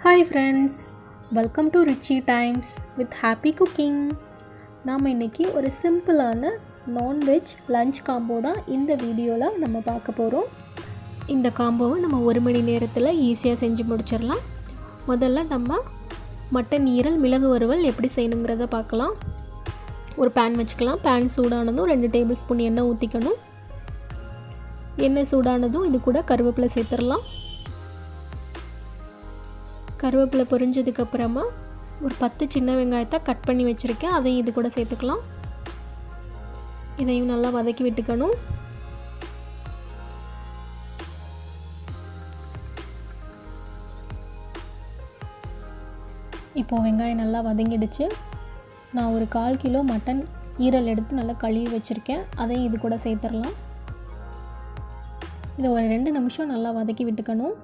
Hi friends, welcome to rich times with happy cooking. நாம் இன்றைக்கி ஒரு சிம்பிளான நான்வெஜ் லஞ்ச் காம்போ தான் இந்த வீடியோவில் நம்ம பார்க்க போகிறோம். இந்த காம்போவை நம்ம 1 மணி நேரத்தில் ஈஸியாக செஞ்சு முடிச்சிடலாம். முதல்ல நம்ம மட்டன் ஈரல் மிளகு வறுவல் எப்படி செய்யணுங்கிறத பார்க்கலாம். ஒரு பேன் வச்சுக்கலாம். பேன் சூடானதும் 2 டேபிள் ஸ்பூன் எண்ணெய் ஊற்றிக்கணும். எண்ணெய் சூடானதும் இது கூட கருவேப்பிலை சேர்த்துடலாம். கருவேப்பிலை பொரிஞ்சதுக்கப்புறமா ஒரு 10 சின்ன வெங்காயத்தை கட் பண்ணி வச்சுருக்கேன், அதையும் இது கூட சேர்த்துக்கலாம். இதையும் நல்லா வதக்கி விட்டுக்கணும். இப்போது வெங்காயம் நல்லா வதங்கிடுச்சு. நான் ஒரு 1/4 கிலோ மட்டன் ஈரல் எடுத்து நல்லா கழுவி வச்சுருக்கேன், அதையும் இது கூட சேர்த்துடலாம். இதை ஒரு 2 நிமிஷம் நல்லா வதக்கி விட்டுக்கணும்.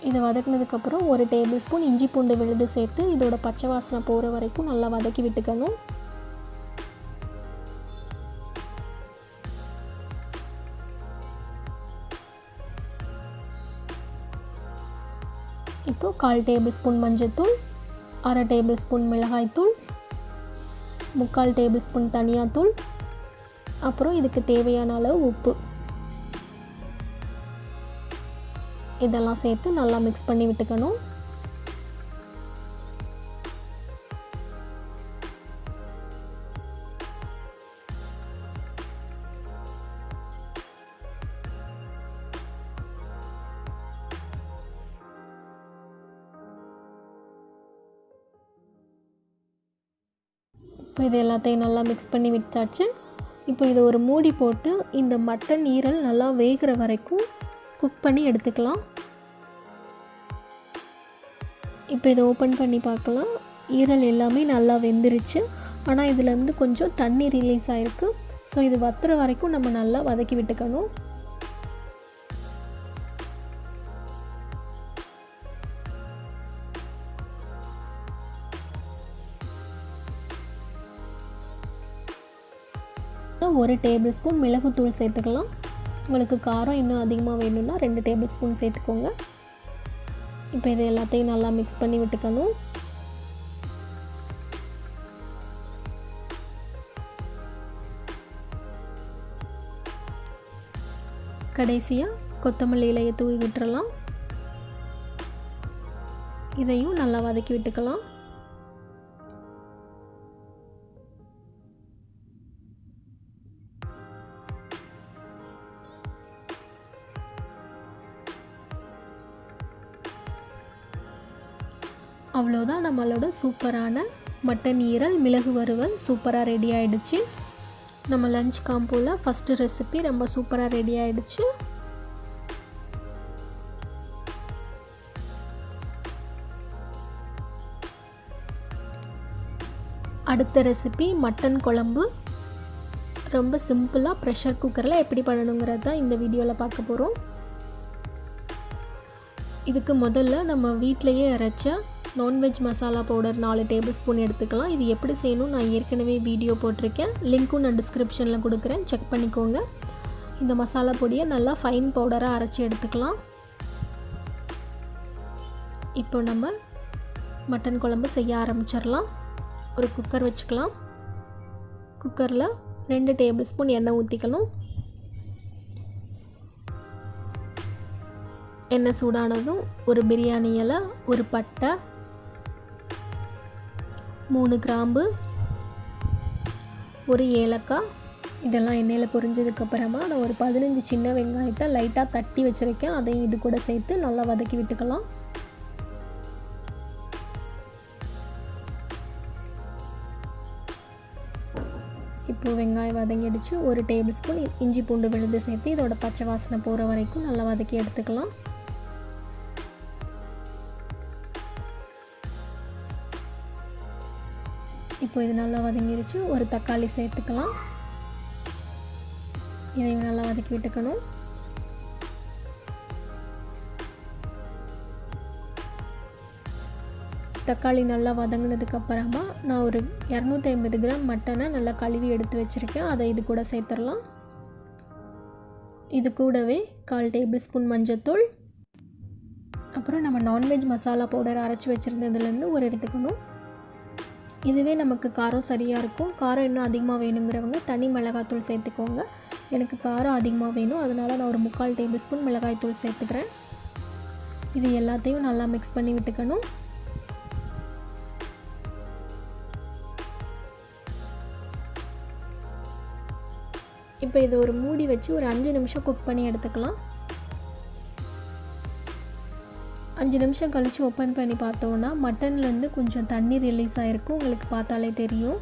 இதை வதக்கினதுக்கப்புறம் ஒரு டேபிள் ஸ்பூன் இஞ்சி பூண்டு விழுது சேர்த்து இதோட பச்சை வாசனை போகிற வரைக்கும் நல்லா வதக்கி விட்டுக்கணும். இப்போ 1/4 டேபிள் ஸ்பூன் மஞ்சள்தூள், 1/2 டேபிள் ஸ்பூன் மிளகாய்த்தூள், 3/4 டேபிள் ஸ்பூன் தனியாத்தூள், அப்புறம் இதுக்கு தேவையான அளவு உப்பு, இதெல்லாம் சேர்த்து நல்லா மிக்ஸ் பண்ணி விட்டுக்கணும். இப்போ இது எல்லாத்தையும் நல்லா மிக்ஸ் பண்ணி விட்டாச்சு. இப்போ இதை ஒரு மூடி போட்டு இந்த மட்டன் ஈரல் நல்லா வேகிற வரைக்கும் குக் பண்ணி எடுத்துக்கலாம். இப்போ இதை ஓப்பன் பண்ணி பார்க்கலாம். ஈரல் எல்லாமே நல்லா வெந்துருச்சு. ஆனால் இதிலேருந்து கொஞ்சம் தண்ணி ரிலீஸ் ஆகிருக்கு. ஸோ இது வத்துற வரைக்கும் நம்ம நல்லா வதக்கி விட்டுக்கணும். ஒரு டேபிள் ஸ்பூன் மிளகுத்தூள் சேர்த்துக்கலாம். உங்களுக்கு காரம் இன்னும் அதிகமாக வேணும்னா 2 டேபிள் ஸ்பூன் சேர்த்துக்கோங்க. இப்போ இது எல்லாத்தையும் நல்லா மிக்ஸ் பண்ணி விட்டுக்கணும். கடைசியாக கொத்தமல்லி இலையை தூவி விட்டுறலாம். இதையும் நல்லா வதக்கி விட்டுக்கலாம். அவ்வளோதான், நம்மளோட சூப்பரான மட்டன் ஈரல் மிளகு வறுவல் சூப்பராக ரெடி ஆகிடுச்சு. நம்ம லஞ்ச் காம்போவில் ஃபஸ்ட்டு ரெசிபி ரொம்ப சூப்பராக ரெடி ஆகிடுச்சு. அடுத்த ரெசிபி மட்டன் குழம்பு. ரொம்ப சிம்பிளாக ப்ரெஷர் குக்கரில் எப்படி பண்ணணுங்கிறது தான் இந்த வீடியோவில் பார்க்க போகிறோம். இதுக்கு முதல்ல நம்ம வீட்டிலையே அரைச்ச non veg masala powder 4 table spoon எடுத்துக்கலாம். இது எப்படி செய்யணும் நான் ஏற்கனவே வீடியோ போட்டிருக்கேன், லிங்க்கும் நான் டிஸ்கிரிப்ஷனில் கொடுக்குறேன், செக் பண்ணிக்கோங்க. இந்த மசாலா பொடியை நல்லா ஃபைன் பவுடராக அரைச்சி எடுத்துக்கலாம். இப்போ நம்ம மட்டன் குழம்பு செய்ய ஆரம்பிச்சிடலாம். ஒரு குக்கர் வச்சுக்கலாம். குக்கரில் 2 டேபிள் ஸ்பூன் எண்ணெய் ஊற்றிக்கணும். எண்ணெய் சூடானதும் ஒரு பிரியாணி இலை, ஒரு பட்டை, 3 கிராம்பு, ஒரு ஏலக்காய், இதெல்லாம் எண்ணெயில் பொரிஞ்சதுக்கப்புறமா நான் ஒரு 15 சின்ன வெங்காயத்தை லைட்டாக தட்டி வச்சுருக்கேன், அதையும் இது கூட சேர்த்து நல்லா வதக்கி விட்டுக்கலாம். இப்போது வெங்காயம் வதங்கிடுச்சு. ஒரு டேபிள் ஸ்பூன் இஞ்சி பூண்டு விழுது சேர்த்து இதோட பச்சை வாசனை போகிற வரைக்கும் நல்லா வதக்கி எடுத்துக்கலாம். இப்போ இது நல்லா வதங்கிடுச்சு. ஒரு தக்காளி சேர்த்துக்கலாம். இதையும் நல்லா வதக்கி விட்டுக்கணும். தக்காளி நல்லா வதங்கினதுக்கப்புறமா நான் ஒரு 250 கிராம் மட்டனை நல்லா கழுவி எடுத்து வச்சுருக்கேன். அதை இது கூட சேர்த்துடலாம். இது கூடவே 1/4 டேபிள் ஸ்பூன் மஞ்சத்தூள், அப்புறம் நம்ம நான்வெஜ் மசாலா பவுடர் அரைச்சி வச்சுருந்ததுலேருந்து ஒரு எடுத்துக்கணும். இதுவே நமக்கு காரம் சரியாக இருக்கும். காரம் இன்னும் அதிகமாக வேணுங்கிறவங்க தனி மிளகாய்த்தூள் சேர்த்துக்கோங்க. எனக்கு காரம் அதிகமாக வேணும், அதனால் நான் ஒரு 3/4 டேபிள் ஸ்பூன் மிளகாய்த்தூள் சேர்த்துக்கிறேன். இது எல்லாத்தையும் நல்லா மிக்ஸ் பண்ணி விட்டுக்கணும். இப்போ இதை ஒரு மூடி வச்சு ஒரு 5 நிமிஷம் குக் பண்ணி எடுத்துக்கலாம். 5 நிமிஷம் கழித்து ஓப்பன் பண்ணி பார்த்தோன்னா மட்டன்லேருந்து கொஞ்சம் தண்ணி ரிலீஸ் ஆகிருக்கும். உங்களுக்கு பார்த்தாலே தெரியும்.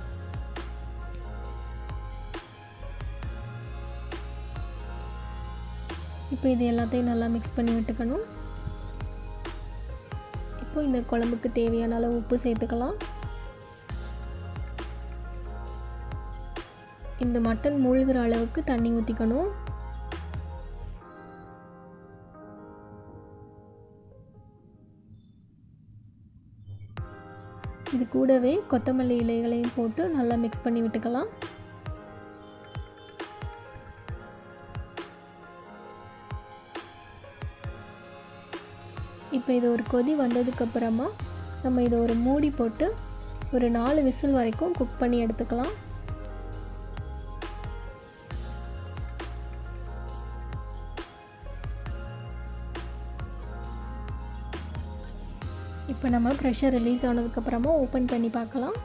இப்போ இது எல்லாத்தையும் நல்லா மிக்ஸ் பண்ணி விட்டுக்கணும். இப்போ இந்த குழம்புக்கு தேவையான அளவு உப்பு சேர்த்துக்கலாம். இந்த மட்டன் மூழ்கிற அளவுக்கு தண்ணி ஊற்றிக்கணும். இது கூடவே கொத்தமல்லி இலைகளையும் போட்டு நல்லா மிக்ஸ் பண்ணி விட்டுக்கலாம். இப்போ இது ஒரு கொதி வந்ததுக்கப்புறமா நம்ம இதை ஒரு மூடி போட்டு ஒரு 4 விசில் வரைக்கும் குக் பண்ணி எடுத்துக்கலாம். இப்போ நம்ம ப்ரெஷர் ரிலீஸ் ஆனதுக்கப்புறமா ஓப்பன் பண்ணி பார்க்கலாம்.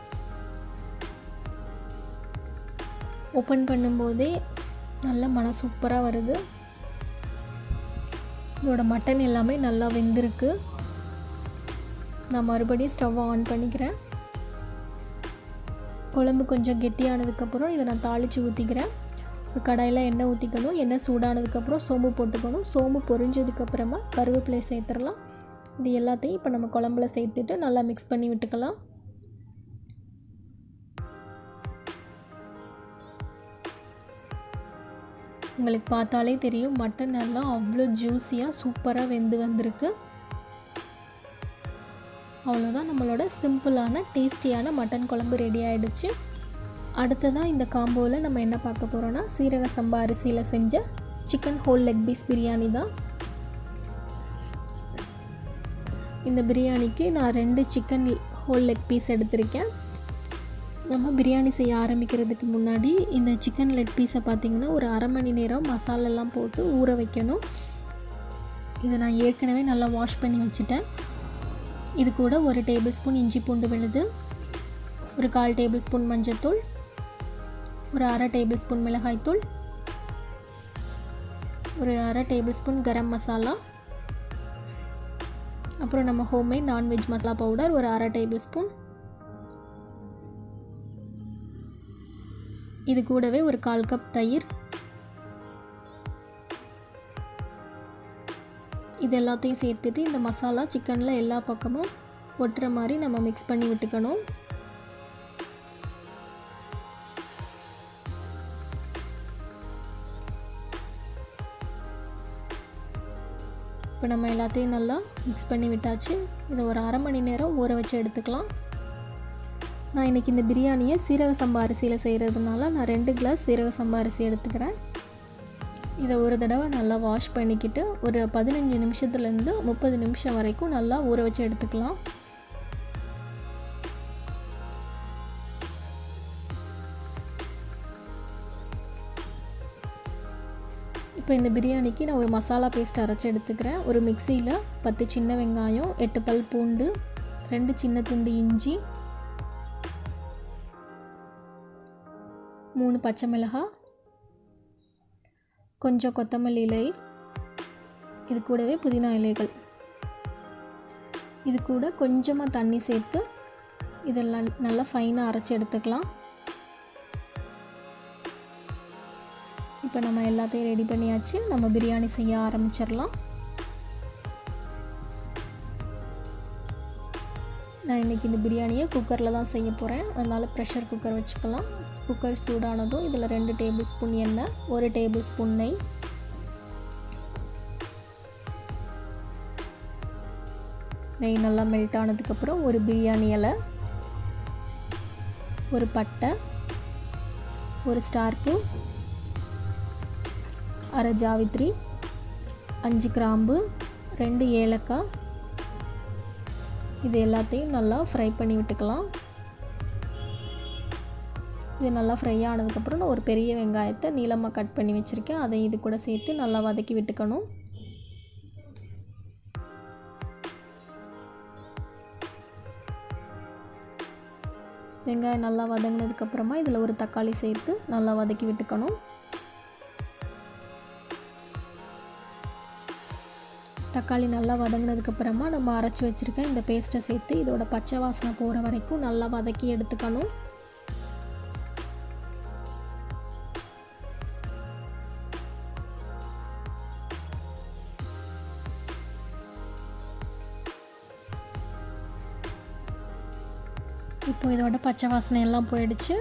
ஓப்பன் பண்ணும்போதே நல்ல மனம் சூப்பராக வருது. இதோட மட்டன் எல்லாமே நல்லா வெந்திருக்கு. நான் மறுபடியும் ஸ்டவ் ஆன் பண்ணிக்கிறேன். குழம்பு கொஞ்சம் கெட்டியானதுக்கப்புறம் இதை நான் தாளித்து ஊற்றிக்கிறேன். ஒரு கடாயில் எண்ணெய் ஊற்றிக்கணும். எண்ணெய் சூடானதுக்கப்புறம் சோம்பு போட்டுக்கணும். சோம்பு பொரிஞ்சதுக்கப்புறமா கருவேப்பிலை சேர்த்துடலாம். இது எல்லாத்தையும் இப்போ நம்ம குழம்புல சேர்த்துட்டு நல்லா மிக்ஸ் பண்ணி விட்டுக்கலாம். உங்களுக்கு பார்த்தாலே தெரியும் மட்டன் எல்லாம் அவ்வளோ ஜூஸியாக சூப்பராக வெந்து வந்திருக்கு. அவ்வளோதான், நம்மளோட சிம்பிளான டேஸ்டியான மட்டன் குழம்பு ரெடி ஆகிடுச்சு. அடுத்ததாக இந்த காம்போவில் நம்ம என்ன பார்க்க போகிறோன்னா சீரக சம்பா அரிசியில் செஞ்ச chicken whole leg piece biryani தான். இந்த பிரியாணிக்கு நான் 2 சிக்கன் ஹோல் லெக் பீஸ் எடுத்திருக்கேன். நம்ம பிரியாணி செய்ய ஆரம்பிக்கிறதுக்கு முன்னாடி இந்த சிக்கன் லெக் பீஸை பார்த்திங்கன்னா ஒரு 1/2 மணி நேரம் மசாலெல்லாம் போட்டு ஊற வைக்கணும். இதை நான் ஏற்கனவே நல்லா வாஷ் பண்ணி வச்சுட்டேன். இது கூட 1 டேபிள் ஸ்பூன் இஞ்சி பூண்டு விழுது, ஒரு 1/4 டேபிள் ஸ்பூன் மஞ்சத்தூள், ஒரு 1/2 டேபிள் ஸ்பூன் மிளகாய்த்தூள், ஒரு 1/2 டேபிள் ஸ்பூன் கரம் மசாலா, அப்புறம் நம்ம ஹோம்மேட் நான்வெஜ் மசாலா பவுடர் ஒரு 1/2 டேபிள் ஸ்பூன். இது கூடவே ஒரு 1/4 கப் தயிர். இது எல்லாத்தையும் சேர்த்துட்டு இந்த மசாலா சிக்கனில் எல்லா பக்கமும் ஒட்டுற மாதிரி நம்ம மிக்ஸ் பண்ணி விட்டுக்கணும். இப்போ நம்ம எல்லாத்தையும் நல்லா மிக்ஸ் பண்ணி விட்டாச்சு. இதை ஒரு 1/2 மணி நேரம் ஊற வச்சு எடுத்துக்கலாம். நான் இன்றைக்கி இந்த பிரியாணியை சீரக சம்பா அரிசியில் செய்கிறதுனால நான் 2 கிளாஸ் சீரக சம்பா அரிசி எடுத்துக்கிறேன். இதை ஒரு தடவை நல்லா வாஷ் பண்ணிக்கிட்டு ஒரு 15 நிமிஷத்துலேருந்து 30 நிமிஷம் வரைக்கும் நல்லா ஊற வச்சு எடுத்துக்கலாம். இப்போ இந்த பிரியாணிக்கு நான் ஒரு மசாலா பேஸ்ட் அரைச்சி எடுத்துக்கிறேன். ஒரு மிக்சியில் 10 சின்ன வெங்காயம், 8 பல் பூண்டு, 2 சின்ன துண்டு இஞ்சி, 3 பச்சை மிளகாய், கொஞ்சம் கொத்தமல்லி இலை, இது கூடவே புதினா இலைகள், இது கூட கொஞ்சமாக தண்ணி சேர்த்து இதெல்லாம் நல்லா ஃபைனாக அரைச்சி எடுத்துக்கலாம். இப்போ நம்ம எல்லாத்தையும் ரெடி பண்ணியாச்சு. நம்ம பிரியாணி செய்ய ஆரம்பிச்சிடலாம். நான் இன்றைக்கி இந்த பிரியாணியை குக்கரில் தான் செய்ய போகிறேன். அதனால் ப்ரெஷர் குக்கர் வச்சுக்கலாம். குக்கர் சூடானதும் இதில் 2 டேபிள் ஸ்பூன் எண்ணெய், 1 டேபிள் ஸ்பூன் நெய், நெய் நல்லா மெல்ட் ஆனதுக்கப்புறம் ஒரு பிரியாணி இலை, ஒரு பட்டை, ஒரு ஸ்டார் பூ, அரை ஜாவித்ரி, 5 கிராம்பு, 2 ஏலக்காய், இது எல்லாத்தையும் நல்லா ஃப்ரை பண்ணி விட்டுக்கலாம். இது நல்லா ஃப்ரை ஆனதுக்கப்புறம் நான் ஒரு பெரிய வெங்காயத்தை நீளமாக கட் பண்ணி வச்சுருக்கேன். அதை இது கூட சேர்த்து நல்லா வதக்கி விட்டுக்கணும். வெங்காயம் நல்லா வதங்கினதுக்கப்புறமா இதில் ஒரு தக்காளி சேர்த்து நல்லா வதக்கி விட்டுக்கணும். தக்காளி நல்லா வதங்கினதுக்கப்புறமா நம்ம அரைச்சி வச்சுருக்க இந்த பேஸ்ட்டை சேர்த்து இதோட பச்சை வாசனை போகிற வரைக்கும் நல்லா வதக்கி எடுத்துக்கணும். இப்போ இதோட பச்சை வாசனை எல்லாம் போயிடுச்சு.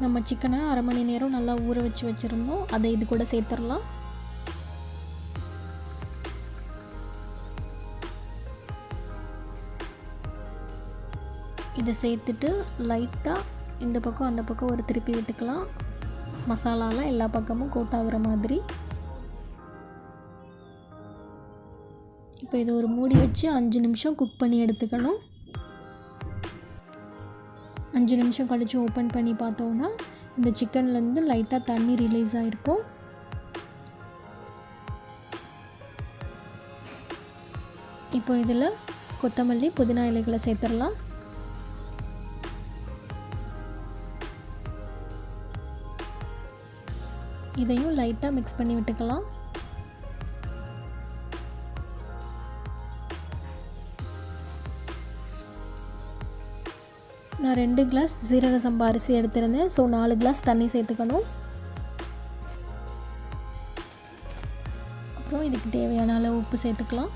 நம்ம சிக்கனை அரை மணி நேரம் நல்லா ஊற வச்சு வச்சுருந்தோம். அதை இது கூட சேர்த்துடலாம். இதை சேர்த்துட்டு லைட்டாக இந்த பக்கம் அந்த பக்கம் ஒரு திருப்பி விட்டுக்கலாம். மசாலாலாம் எல்லா பக்கமும் கோட் ஆகுற மாதிரி. இப்போ இதை ஒரு மூடி வச்சு 5 நிமிஷம் குக் பண்ணி எடுத்துக்கணும். 5 நிமிஷம் கழித்து ஓப்பன் பண்ணி பார்த்தோன்னா இந்த சிக்கன்லேருந்து லைட்டாக தண்ணி ரிலீஸ் ஆகிருக்கும். இப்போ இதில் கொத்தமல்லி, புதினா இலைகளை சேர்த்துடலாம். இதையும் லைட்டாக மிக்ஸ் பண்ணி விட்டுக்கலாம். நான் 2 கிளாஸ் சீரக சம்பா அரிசி எடுத்திருந்தேன். ஸோ 4 கிளாஸ் தண்ணி சேர்த்துக்கணும். அப்புறம் இதுக்கு தேவையான அளவு உப்பு சேர்த்துக்கலாம்.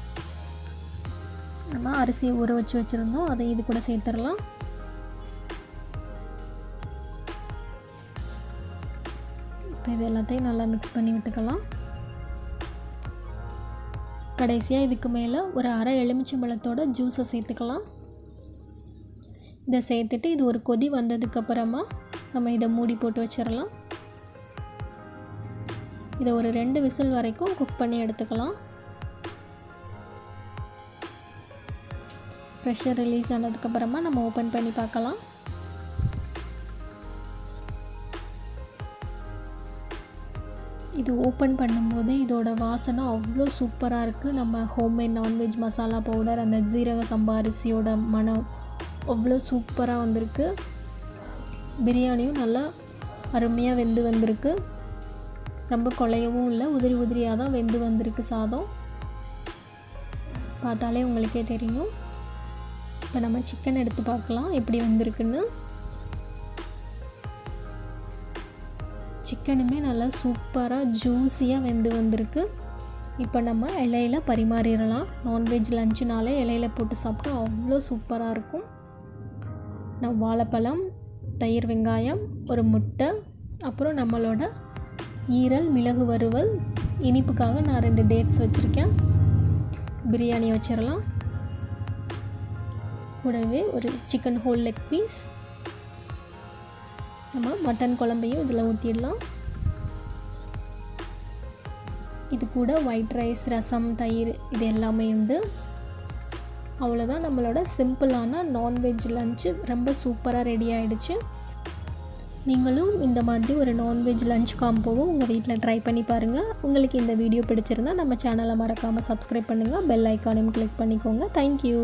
நம்ம அரிசியை ஊற வச்சு வச்சுருந்தோம், அதை இது கூட சேர்த்துடலாம். இப்போ இது எல்லாத்தையும் நல்லா மிக்ஸ் பண்ணி விட்டுக்கலாம். கடைசியாக இதுக்கு மேலே ஒரு அரை எலுமிச்சம்பழத்தோட ஜூஸை சேர்த்துக்கலாம். இதை சேர்த்துட்டு இது ஒரு கொதி வந்ததுக்கப்புறமா நம்ம இதை மூடி போட்டு வச்சிடலாம். இதை ஒரு 2 விசில் வரைக்கும் குக் பண்ணி எடுத்துக்கலாம். ப்ரெஷர் ரிலீஸ் ஆனதுக்கப்புறமா நம்ம ஓப்பன் பண்ணி பார்க்கலாம். இது ஓப்பன் பண்ணும்போது இதோட வாசனை அவ்வளோ சூப்பராக இருக்குது. நம்ம ஹோம்மேட் நான்வெஜ் மசாலா பவுடர், அந்த ஜீரக சம்பா அரிசியோட மனம் அவ்வளோ சூப்பராக வந்திருக்கு. பிரியாணியும் நல்லா அருமையாக வெந்து வந்திருக்கு. ரொம்ப குழையவும் இல்லை, உதிரி உதிரியாக தான் வெந்து வந்திருக்கு சாதம். பார்த்தாலே உங்களுக்கே தெரியும். இப்போ நம்ம சிக்கன் எடுத்து பார்க்கலாம் எப்படி வந்திருக்குன்னு. சிக்கனுமே நல்லா சூப்பராக ஜூஸியாக வெந்து வந்திருக்கு. இப்போ நம்ம இலையில் பரிமாறிடலாம். நான்வெஜ் லஞ்சுனாலே இலையில் போட்டு சாப்பிட்டா அவ்வளோ சூப்பராக இருக்கும். நான் வாழைப்பழம், தயிர், வெங்காயம், ஒரு முட்டை, அப்புறம் நம்மளோட ஈரல், மிளகு வறுவல், இனிப்புக்காக நான் 2 டேட்ஸ் வச்சுருக்கேன். பிரியாணி வச்சிடலாம். கூடவே ஒரு சிக்கன் ஹோல் லெக் பீஸ். நம்ம மட்டன் குழம்பையும் இதில் ஊற்றிடலாம். இது கூட ஒயிட் ரைஸ், ரசம், தயிர் இது எல்லாமே உண்டு. அவ்வளோதான், நம்மளோட சிம்பிளான நான்வெஜ் லஞ்சு ரொம்ப சூப்பராக ரெடி ஆகிடுச்சு. நீங்களும் இந்த மாதிரி ஒரு நான்வெஜ் லஞ்ச் காம்போவும் உங்கள் வீட்டில் ட்ரை பண்ணி பாருங்கள். உங்களுக்கு இந்த வீடியோ பிடிச்சிருந்தால் நம்ம சேனலை மறக்காமல் சப்ஸ்கிரைப் பண்ணுங்கள். பெல் ஐக்கானையும் கிளிக் பண்ணிக்கோங்க. தேங்க்யூ.